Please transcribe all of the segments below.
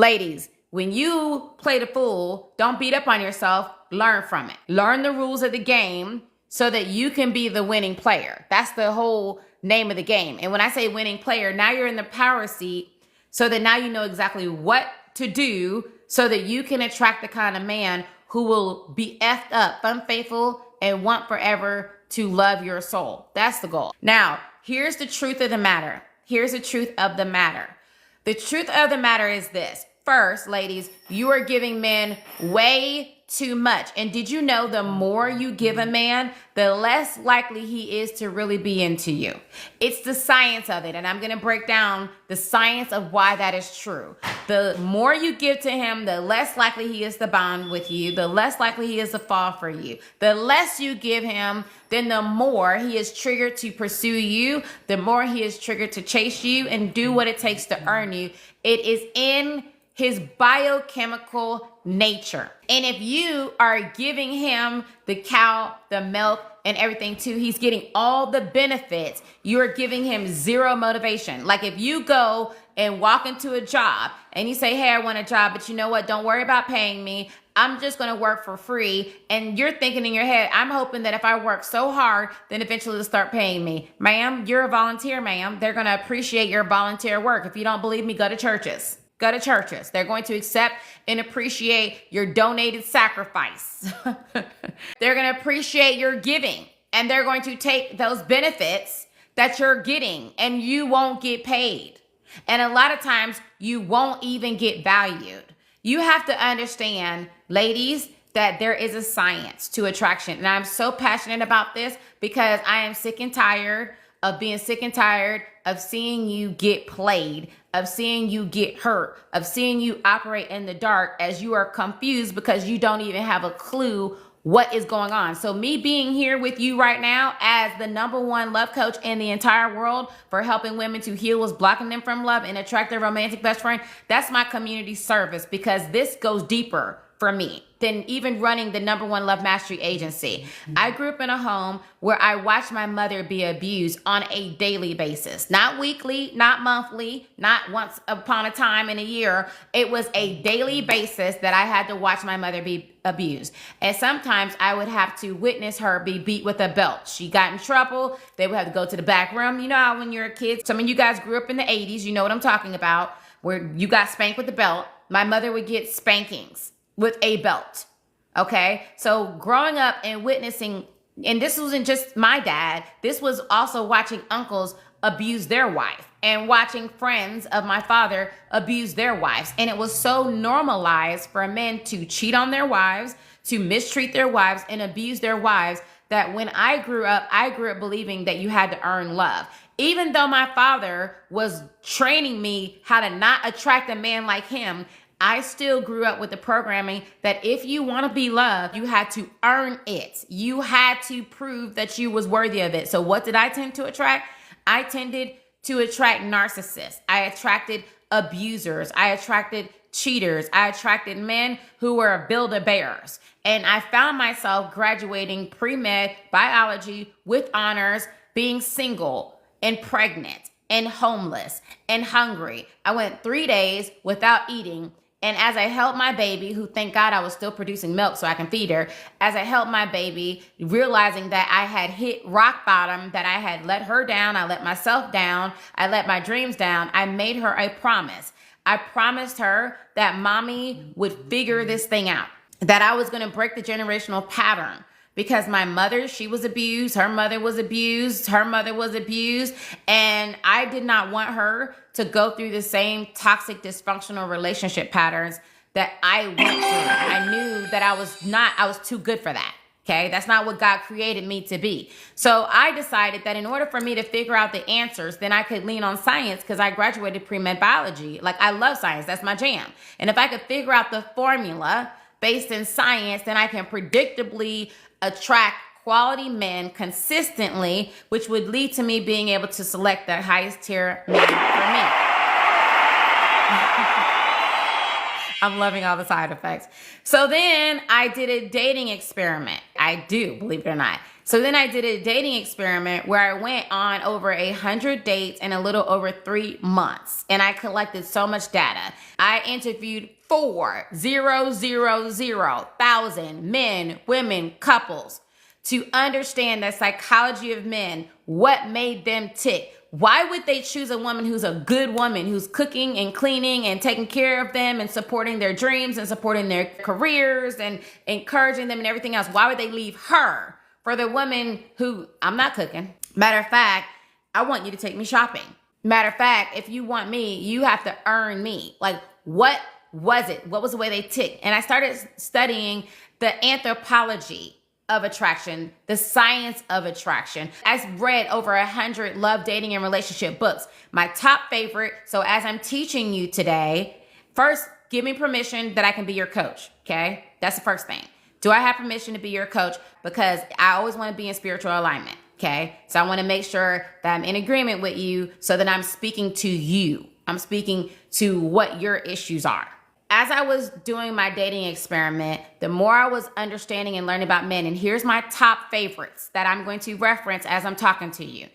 Ladies, when you play the fool, don't beat up on yourself. Learn from it. Learn the rules of the game so that you can be the winning player. That's the whole name of the game. And when I say winning player, now you're in the power seat so that now you know exactly what to do so that you can attract the kind of man who will be effed up, unfaithful, and want forever to love your soul. That's the goal. Now, here's the truth of the matter. Here's the truth of the matter. The truth of the matter is this. First, ladies, you are giving men way too much. And did you know the more you give a man, the less likely he is to really be into you? It's the science of it. And I'm going to break down the science of why that is true. The more you give to him, the less likely he is to bond with you, the less likely he is to fall for you. The less you give him, then the more he is triggered to pursue you, the more he is triggered to chase you and do what it takes to earn you. It is in his biochemical nature. And if you are giving him the cow, the milk, and everything too, he's getting all the benefits. You're giving him zero motivation. Like if you go and walk into a job and you say, hey, I want a job, but you know what? Don't worry about paying me. I'm just going to work for free. And you're thinking in your head, I'm hoping that if I work so hard, then eventually they'll start paying me. Ma'am, you're a volunteer, ma'am. They're going to appreciate your volunteer work. If you don't believe me, go to churches. Go to churches. They're going to accept and appreciate your donated sacrifice. They're going to appreciate your giving, and they're going to take those benefits that you're getting, and you won't get paid. And a lot of times you won't even get valued. You have to understand, ladies, that there is a science to attraction. And I'm so passionate about this because I am sick and tired of being sick and tired of seeing you get played, of seeing you get hurt, of seeing you operate in the dark as you are confused because you don't even have a clue what is going on. So me being here with you right now as the #1 love coach in the entire world for helping women to heal what's blocking them from love and attract their romantic best friend, that's my community service because this goes deeper for me than even running the #1 love mastery agency. I grew up in a home where I watched my mother be abused on a daily basis, not weekly, not monthly, not once upon a time in a year. It was a daily basis that I had to watch my mother be abused. And sometimes I would have to witness her be beat with a belt. She got in trouble. They would have to go to the back room. You know how when you're a kid, some of you guys grew up in the 80s, you know what I'm talking about, where you got spanked with the belt. My mother would get spankings with a belt. Okay. So growing up and witnessing, and this wasn't just my dad, this was also watching uncles abuse their wife and watching friends of my father abuse their wives. And it was so normalized for men to cheat on their wives, to mistreat their wives and abuse their wives that when I grew up believing that you had to earn love. Even though my father was training me how to not attract a man like him, I still grew up with the programming that if you want to be loved, you had to earn it. You had to prove that you was worthy of it. So what did I tend to attract? I tended to attract narcissists. I attracted abusers. I attracted cheaters. I attracted men who were Build-A-Bears. And I found myself graduating pre-med biology with honors, being single and pregnant and homeless and hungry. I went 3 days without eating. And as I held my baby, who thank God I was still producing milk so I can feed her, as I held my baby, realizing that I had hit rock bottom, that I had let her down, I let myself down, I let my dreams down, I made her a promise. I promised her that mommy would figure this thing out, that I was going to break the generational pattern. Because my mother, she was abused, her mother was abused, her mother was abused, and I did not want her to go through the same toxic, dysfunctional relationship patterns that I went through. I knew that I was too good for that. Okay, that's not what God created me to be. So I decided that in order for me to figure out the answers, then I could lean on science because I graduated pre-med biology. Like I love science, that's my jam. And if I could figure out the formula based in science, then I can predictably attract quality men consistently, which would lead to me being able to select the highest tier men for me. I'm loving all the side effects. So then I did a dating experiment. I do, believe it or not. So then I did a dating experiment where I went on over 100 dates in a little over 3 months. And I collected so much data. I interviewed 4,000 men, women, couples to understand the psychology of men, what made them tick. Why would they choose a woman who's a good woman, who's cooking and cleaning and taking care of them and supporting their dreams and supporting their careers and encouraging them and everything else? Why would they leave her for the woman who, I'm not cooking. Matter of fact, I want you to take me shopping. Matter of fact, if you want me, you have to earn me. Like, what was it? What was the way they ticked? And I started studying the anthropology of attraction, the science of attraction. I've read over 100 love, dating, and relationship books. My top favorite, so as I'm teaching you today, first, give me permission that I can be your coach, okay? That's the first thing. Do I have permission to be your coach? Because I always want to be in spiritual alignment, okay? So I want to make sure that I'm in agreement with you so that I'm speaking to you. I'm speaking to what your issues are. As I was doing my dating experiment, the more I was understanding and learning about men, and here's my top favorites that I'm going to reference as I'm talking to you.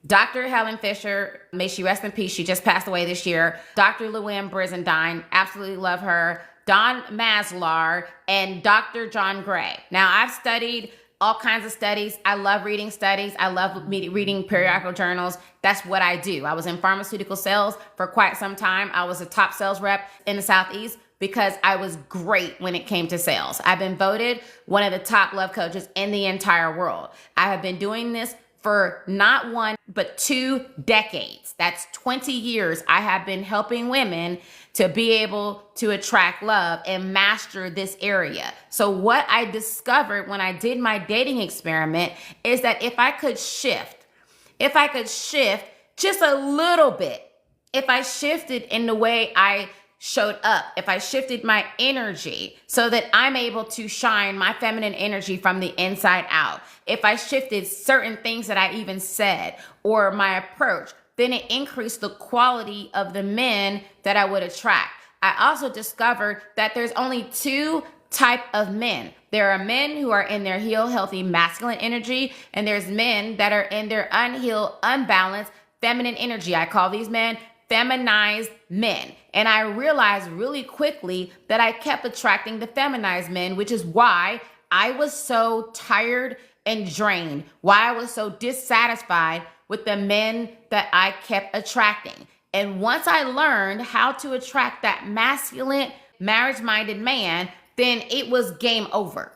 Dr. Helen Fisher, may she rest in peace, she just passed away this year. Dr. Luann Brizendine, absolutely love her. Don Maslar, and Dr. John Gray. Now, I've studied all kinds of studies. I love reading studies. I love reading periodical journals. That's what I do. I was in pharmaceutical sales for quite some time. I was a top sales rep in the Southeast because I was great when it came to sales. I've been voted one of the top love coaches in the entire world. I have been doing this for not 1, but 2 decades. That's 20 years I have been helping women to be able to attract love and master this area. So what I discovered when I did my dating experiment is that if I could shift just a little bit, if I shifted in the way I showed up, if I shifted my energy so that I'm able to shine my feminine energy from the inside out, if I shifted certain things that I even said or my approach, then it increased the quality of the men that I would attract. I also discovered that there's only 2 type of men. There are men who are in their healed, healthy, masculine energy, and there's men that are in their unhealed, unbalanced, feminine energy. I call these men feminized men. And I realized really quickly that I kept attracting the feminized men, which is why I was so tired and drained, why I was so dissatisfied with the men that I kept attracting. And once I learned how to attract that masculine, marriage-minded man, then it was game over.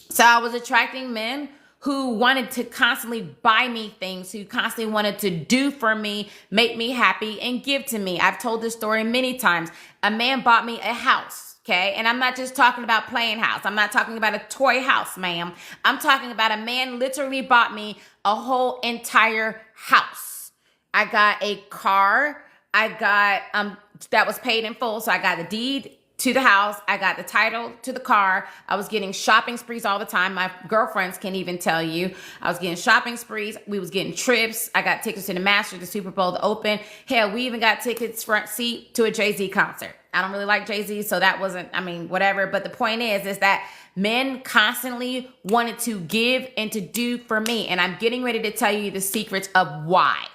So I was attracting men who wanted to constantly buy me things, who constantly wanted to do for me, make me happy, and give to me. I've told this story many times. A man bought me a house, okay? And I'm not just talking about playing house. I'm not talking about a toy house, ma'am. I'm talking about a man literally bought me a whole entire house. I got a car. I got, that was paid in full. So I got the deed to the house. I got the title to the car. I was getting shopping sprees all the time. My girlfriends can even tell you. I was getting shopping sprees. We was getting trips. I got tickets to the Masters, the Super Bowl, the Open. Hell, we even got tickets front seat to a Jay-Z concert. I don't really like Jay-Z, so that wasn't, whatever. But the point is that men constantly wanted to give and to do for me. And I'm getting ready to tell you the secrets of why.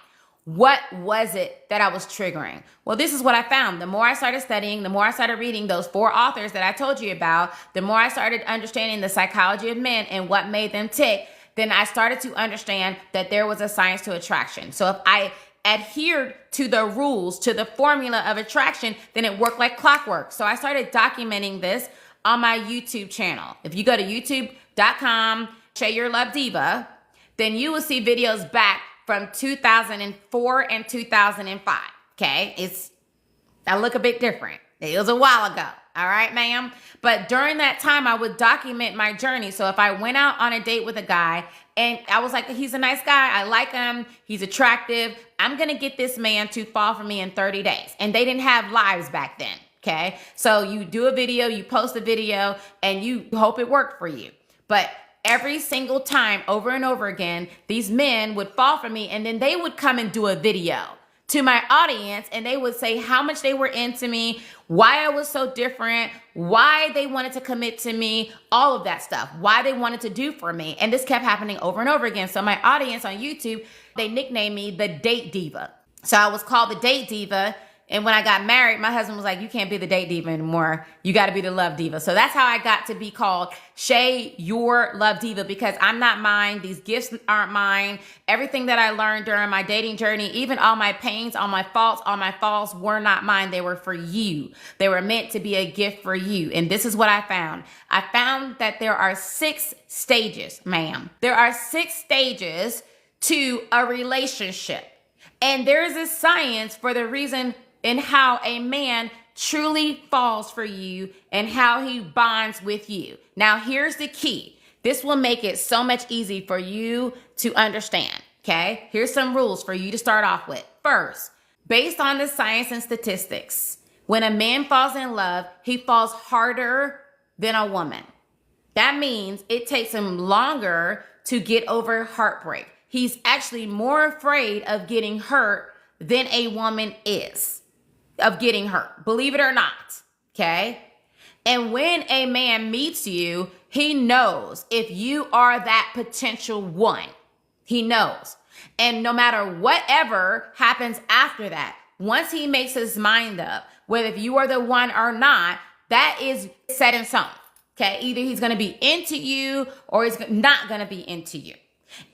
What was it that I was triggering? Well, this is what I found. The more I started studying, the more I started reading those 4 authors that I told you about, the more I started understanding the psychology of men and what made them tick, then I started to understand that there was a science to attraction. So if I adhered to the rules, to the formula of attraction, then it worked like clockwork. So I started documenting this on my YouTube channel. If you go to youtube.com, Shay Your Love Diva, then you will see videos back from 2004 and 2005, okay? I look a bit different. It was a while ago, all right, ma'am? But during that time, I would document my journey. So if I went out on a date with a guy and I was like, he's a nice guy, I like him, he's attractive, I'm gonna get this man to fall for me in 30 days. And they didn't have lives back then, okay? So you do a video, you post a video, and you hope it worked for you. But every single time, over and over again, these men would fall for me, and then they would come and do a video to my audience, and they would say how much they were into me, why I was so different, why they wanted to commit to me, all of that stuff, why they wanted to do for me. And this kept happening over and over again. So my audience on YouTube, they nicknamed me the Date Diva. So I was called the Date Diva. And when I got married, my husband was like, you can't be the Date Diva anymore. You got to be the Love Diva. So that's how I got to be called Shay, your Love Diva, because I'm not mine. These gifts aren't mine. Everything that I learned during my dating journey, even all my pains, all my faults were not mine. They were for you. They were meant to be a gift for you. And this is what I found. I found that there are 6 stages, ma'am. There are 6 stages to a relationship. And there is a science for the reason in how a man truly falls for you and how he bonds with you. Now, here's the key. This will make it so much easier for you to understand, okay? Here's some rules for you to start off with. First, based on the science and statistics, when a man falls in love, he falls harder than a woman. That means it takes him longer to get over heartbreak. He's actually more afraid of getting hurt than a woman is of getting hurt, believe it or not, okay? And when a man meets you, he knows if you are that potential one. He knows. And no matter whatever happens after that, once he makes his mind up, whether if you are the one or not, that is set in stone, okay? Either he's going to be into you or he's not going to be into you.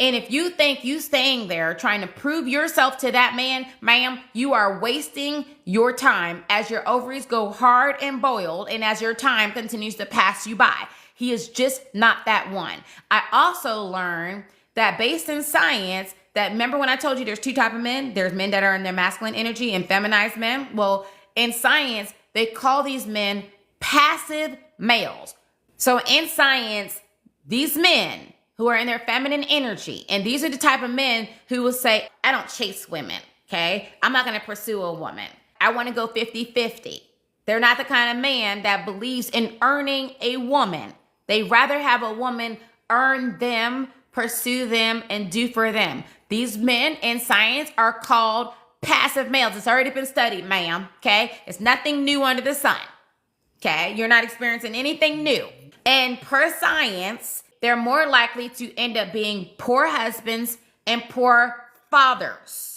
And if you think you staying there trying to prove yourself to that man, ma'am, you are wasting your time as your ovaries go hard and boiled and as your time continues to pass you by. He is just not that one. I also learned that based in science, that remember when I told you there's 2 types of men? There's men that are in their masculine energy and feminized men. Well, in science, they call these men passive males. So in science, these men who are in their feminine energy. And these are the type of men who will say, I don't chase women, okay? I'm not going to pursue a woman. I want to go 50-50. They're not the kind of man that believes in earning a woman. They rather have a woman earn them, pursue them, and do for them. These men in science are called passive males. It's already been studied, ma'am, okay? It's nothing new under the sun, okay? You're not experiencing anything new. And per science, they're more likely to end up being poor husbands and poor fathers.